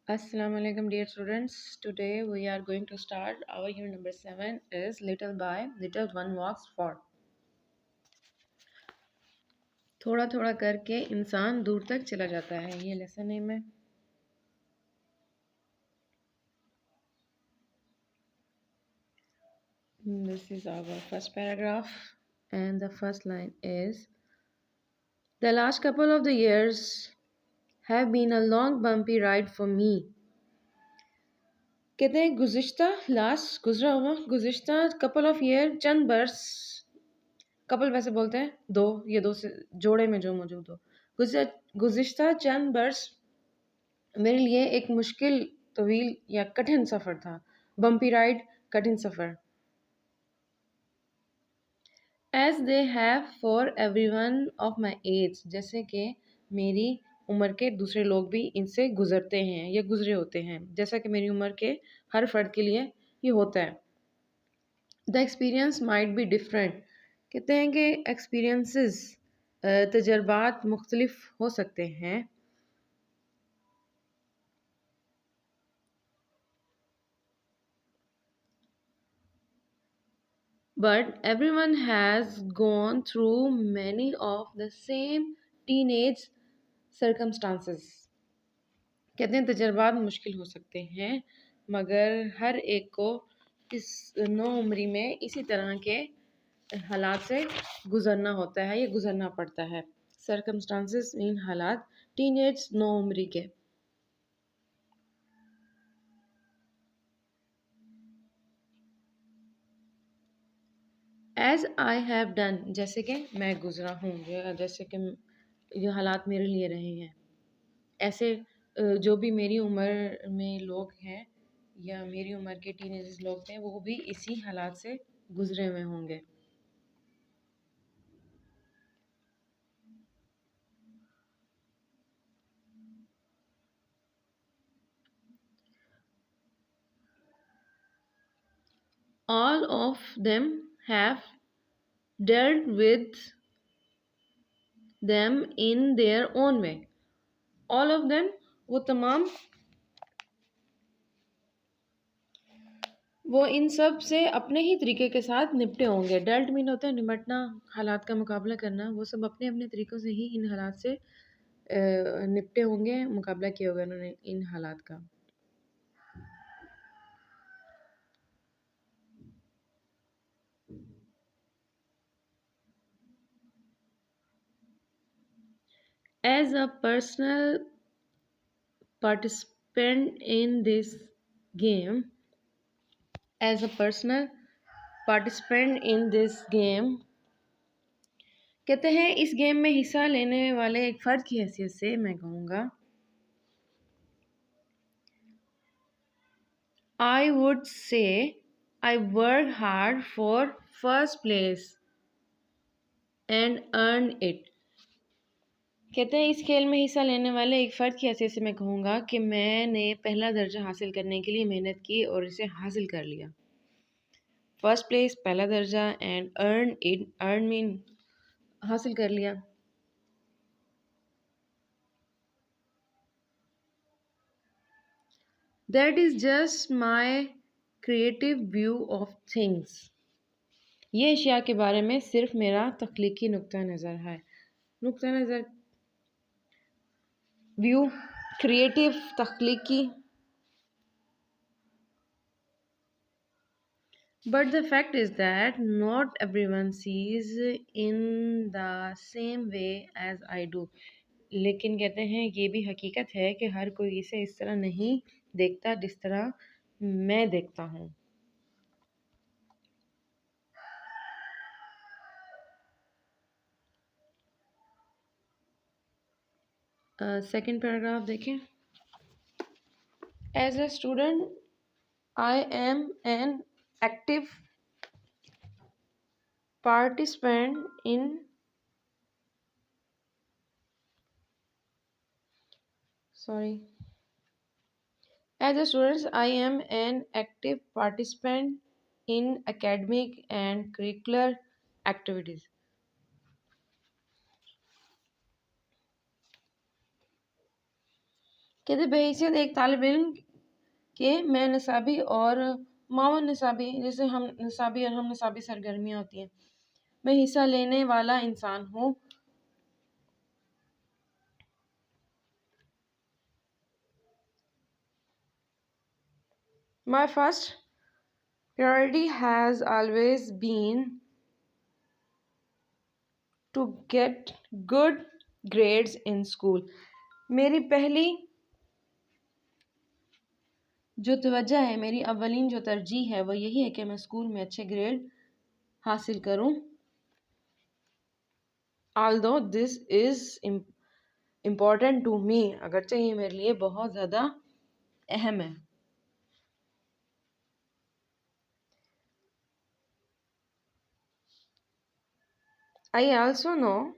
Assalamu alaikum dear students. Today we are going to start our unit number 7 is little by little one walks for. थोड़ा थोड़ा करके इंसान दूर तक चला जाता है, ये लेसन नेम है. This is our first paragraph and the first line is the last couple of the years have been a long bumpy ride for me. कहते हैं गुज़िश्ता लास्ट गुजरा हुआ गुज़िश्ता कपल ऑफ ईयर चंद बरस. कपल वैसे बोलते हैं दो, ये दो से जोड़े में जो मौजूद हो. गुज़िश्ता चंद बरस मेरे लिए एक मुश्किल तवील या कठिन सफ़र था. बम्पी राइड, कठिन सफ़र. As they have for everyone of my age, जैसे कि मेरी उम्र के दूसरे लोग भी इनसे गुजरते हैं या गुजरे होते हैं, जैसा कि मेरी उम्र के हर फर्द के लिए ये होता है. The experience might be different. कहते हैं कि एक्सपीरियंसेस तजर्बात मुख्तलिफ हो सकते हैं. But everyone has gone through many of the same teenage circumstances. कहते हैं तजर्बात मुश्किल हो सकते हैं मगर हर एक को इस नौ उम्री में इसी तरह के हालात से गुजरना होता है या गुजरना पड़ता है. सर्कमस्टांसेस मीन हालात, टीनेज नौ उम्री के. एज आई हैव डन, जैसे कि मैं गुजरा हूँ, जैसे कि ये हालात मेरे लिए रहे हैं. ऐसे जो भी मेरी उम्र में लोग हैं या मेरी उम्र के टीनेजर्स लोग हैं वो भी इसी हालात से गुजरे हुए होंगे. All of them have dealt with them in their own way. All of them, वो तमाम, वो इन सब से अपने ही तरीके के साथ निपटे होंगे. डेल्ट मीन होता है निपटना, हालात का मुकाबला करना. वो सब अपने अपने तरीक़ों से ही इन हालात से निपटे होंगे, मुकाबला किया होगा उन्होंने इन हालात का. As a personal participant in this game, as a personal participant in this game, कहते हैं इस गेम में हिस्सा लेने वाले एक फ़र्द की हैसियत से मैं कहूँगा I would say I worked hard for first place and earned it. कहते हैं इस खेल में हिस्सा लेने वाले एक फ़र्द की हैसियत से मैं कहूँगा कि मैंने पहला दर्जा हासिल करने के लिए मेहनत की और इसे हासिल कर लिया. फर्स्ट प्लेस पहला दर्जा and earn it, earn mean हासिल कर लिया. That is just my creative view of things. ये अशिया के बारे में सिर्फ मेरा तख्लीकी नुक्ता नज़र है. नुक्ता नज़र, व्यू, क्रिएटिव, तख्लीकी. But the fact is that not everyone sees in the same way as I do. लेकिन कहते हैं ये भी हकीकत है कि हर कोई इसे इस तरह नहीं देखता जिस तरह मैं देखता हूँ. सेकंड पैराग्राफ देखें. As a student I am an active participant in as a student I am an active participant in academic and curricular activities. कहते बहैसियत एक तालिब इल्म के मैं निसाबी और मावन निसाबी, जैसे हम निसाबी और हम निसाबी सरगर्मियाँ होती हैं, मैं हिस्सा लेने वाला इंसान हूँ। My first priority has always been to get good grades in school. मेरी पहली जो तवज्जो है, मेरी अव्वलीन जो तरजीह है वो यही है कि मैं स्कूल में अच्छे ग्रेड हासिल करूं। Although this is important to me, अगरचे ये मेरे लिए बहुत ज़्यादा अहम है। I also know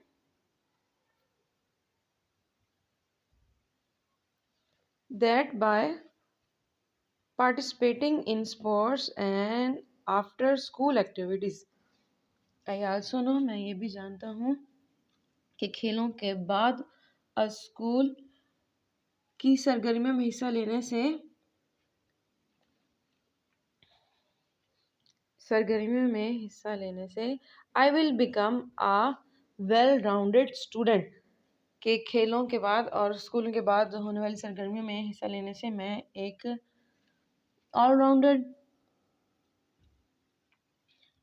that by participating in sports and after school activities, I also know, मैं ये भी जानता हूँ कि खेलों के बाद स्कूल की सरगर्मियों में हिस्सा लेने से I will become a well rounded student, के खेलों के बाद और स्कूलों के बाद होने वाली सरगर्मियों में हिस्सा लेने से मैं एक ऑलराउंडर,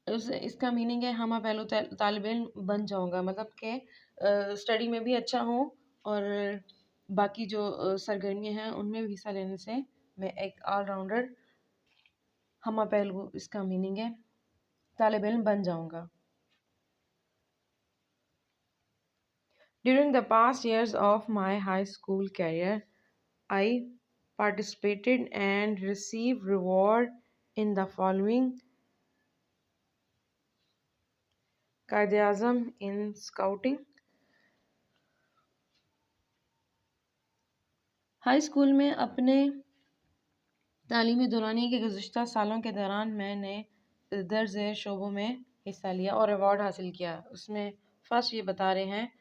इसका मीनिंग है हम पहलू तालिब इल्म बन जाऊंगा, मतलब कि स्टडी में भी अच्छा हूँ और बाकी जो सरगर्मियाँ हैं उनमें भी हिस्सा लेने से मैं एक ऑलराउंडर, हम पहलू इसका मीनिंग है तालिब इल्म बन जाऊंगा। During the past years of my high school career, I participated and received reward in the following: Quaid-e-Azam in scouting। High school में अपने तालीमी दौरानिया के गुज़श्ता सालों के दौरान मैंने दर्ज शोबों में हिस्सा लिया और अवार्ड हासिल किया। उसमें फर्स्ट ये बता रहे हैं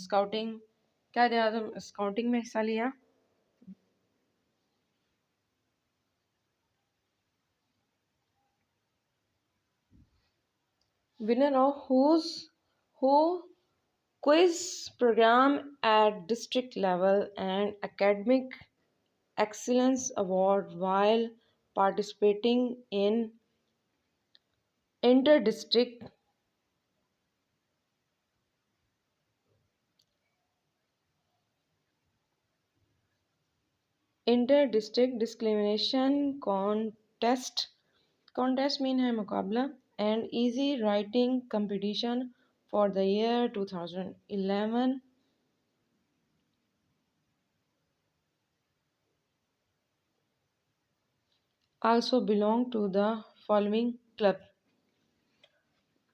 स्काउटिंग, कायद-ए-आज़म स्काउटिंग में हिस्सा लिया। Winner of who quiz program at district level and academic excellence award while participating in inter-district discrimination contest mean है मुकाबला and easy writing competition for the year 2011। also belong to the following club।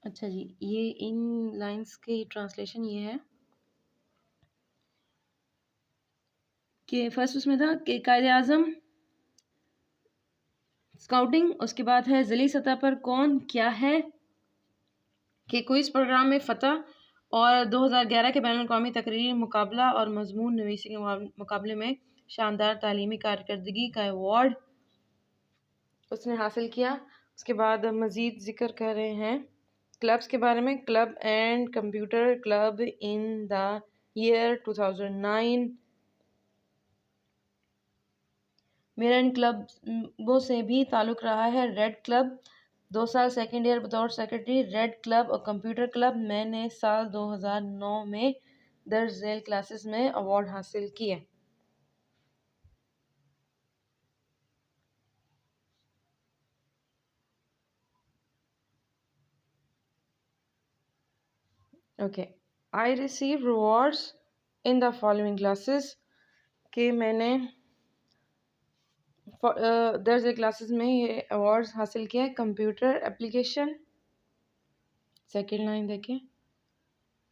अच्छा जी, ये इन lines की translation ये है कि first उसमें था कि कायद-ए-आज़म स्काउटिंग, उसके बाद है ज़िली सतह पर कौन क्या है कि क्विज़ प्रोग्राम में फ़तह और 2011 के बैनुल-अक़वामी तकरीरी मुकाबला और मज़मून नवीसी के मुकाबले में शानदार तालीमी कारकर्दगी का अवार्ड उसने हासिल किया। उसके बाद मज़ीद ज़िक्र कर रहे हैं क्लब्स के बारे में। Club and computer club in the year 2009। मेरा इन क्लबों से भी ताल्लुक़ रहा है। रेड क्लब 2 साल सेकेंड ईयर बतौर सेक्रेटरी, रेड क्लब और कंप्यूटर क्लब मैंने साल 2009 में दर्ज झेल क्लासेस में अवार्ड हासिल किए। Okay, I receive rewards in the following classes, कि मैंने दर्ज क्लासेस में ये अवार्ड्स हासिल किया। कंप्यूटर एप्लीकेशन, सेकेंड लाइन देखें,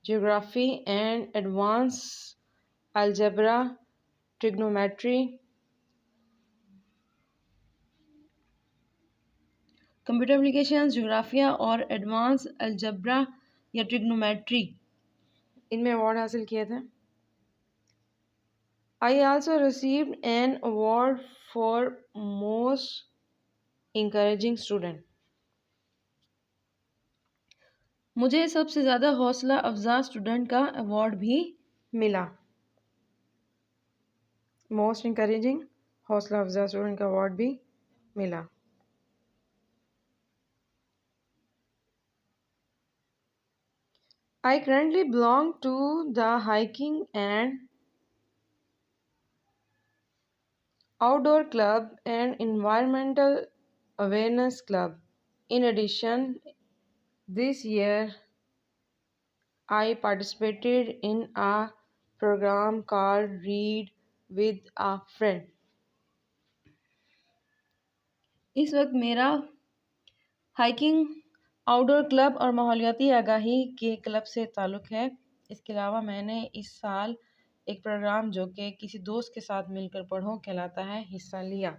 geography and advance algebra, trigonometry. Computer application, जियोग्राफिया और एडवांस अलजेब्रा या ट्रिग्नोमेट्री, इनमें अवार्ड हासिल किए थे। I also received an award for most encouraging student. मुझे सबसे ज़्यादा हौसला अफजा स्टूडेंट का अवार्ड भी मिला. मोस्ट इंकरेजिंग हौसला अफजा स्टूडेंट का अवार्ड भी मिला. I currently belong to the hiking and outdoor club and environmental awareness club. In addition, this year I participated in a program called Read with a Friend. इस वक्त मेरा hiking outdoor club और माहौलियाती आगाही के club से ताल्लुक़ है. इसके अलावा मैंने इस साल एक प्रोग्राम जो कि किसी दोस्त के साथ मिलकर पढ़ो कहलाता है हिस्सा लिया.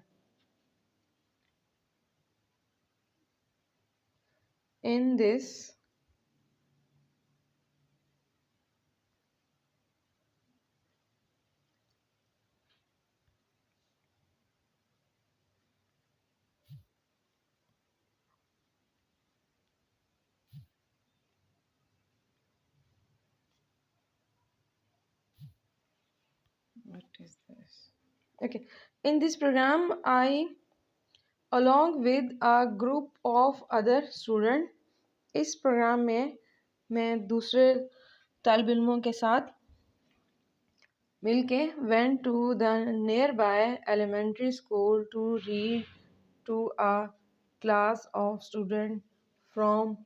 In this what is this? Okay. In this program, I, along with a group of other students, इस प्रोग्राम में मैं दूसरे तालिब इल्मों के साथ मिलके went to the nearby elementary school to read to a class of students from